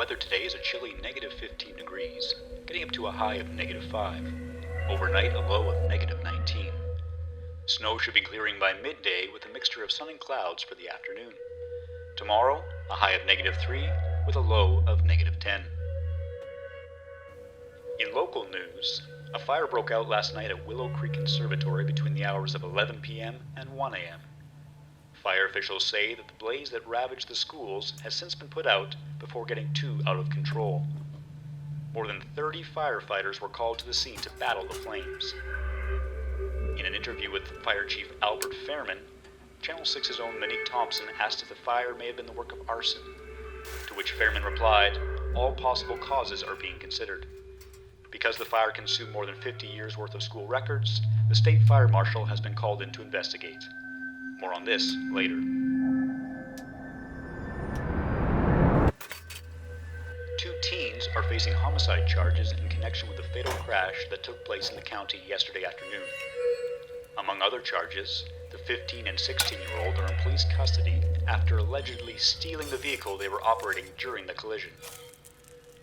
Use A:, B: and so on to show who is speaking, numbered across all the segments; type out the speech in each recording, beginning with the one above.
A: Weather today is a chilly negative 15 degrees, getting up to a high of negative 5. Overnight, a low of negative 19. Snow should be clearing by midday with a mixture of sun and clouds for the afternoon. Tomorrow, a high of negative 3 with a low of negative 10. In local news, a fire broke out last night at Willow Creek Conservatory between the hours of 11 p.m. and 1 a.m. Fire officials say that the blaze that ravaged the schools has since been put out before getting too out of control. More than 30 firefighters were called to the scene to battle the flames. In an interview with Fire Chief Albert Perryman, Channel 6's own Monique Thompson asked if the fire may have been the work of arson, to which Perryman replied, "All possible causes are being considered. Because the fire consumed more than 50 years' worth of school records, the state fire marshal has been called in to investigate." More on this later. Two teens are facing homicide charges in connection with the fatal crash that took place in the county yesterday afternoon. Among other charges, the 15 and 16-year-old are in police custody after allegedly stealing the vehicle they were operating during the collision.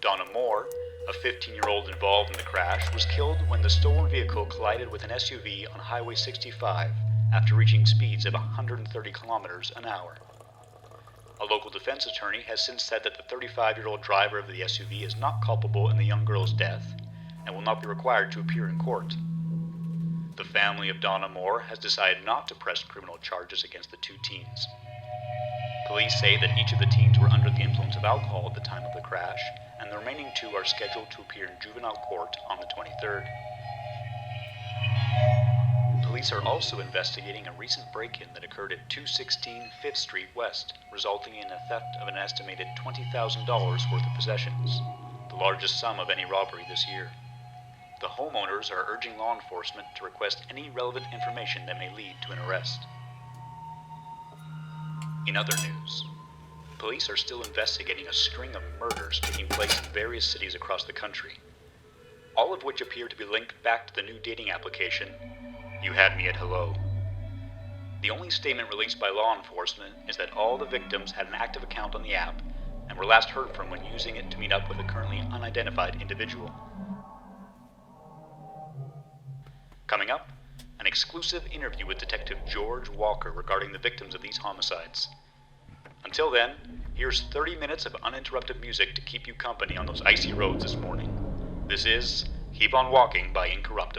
A: Donna Moore, a 15-year-old involved in the crash, was killed when the stolen vehicle collided with an SUV on Highway 65 after reaching speeds of 130 kilometers an hour. A local defense attorney has since said that the 35-year-old driver of the SUV is not culpable in the young girl's death and will not be required to appear in court. The family of Donna Moore has decided not to press criminal charges against the two teens. Police say that each of the teens were under the influence of alcohol at the time of the crash, and the remaining two are scheduled to appear in juvenile court on the 23rd. Police are also investigating a recent break-in that occurred at 216 5th Street West, resulting in a theft of an estimated $20,000 worth of possessions, the largest sum of any robbery this year. The homeowners are urging law enforcement to request any relevant information that may lead to an arrest. In other news, police are still investigating a string of murders taking place in various cities across the country, all of which appear to be linked back to the new dating application, You Had Me at Hello. The only statement released by law enforcement is that all the victims had an active account on the app and were last heard from when using it to meet up with a currently unidentified individual. Coming up, an exclusive interview with Detective George Walker regarding the victims of these homicides. Until then, here's 30 minutes of uninterrupted music to keep you company on those icy roads this morning. This is Keep On Walking by Incorruptible.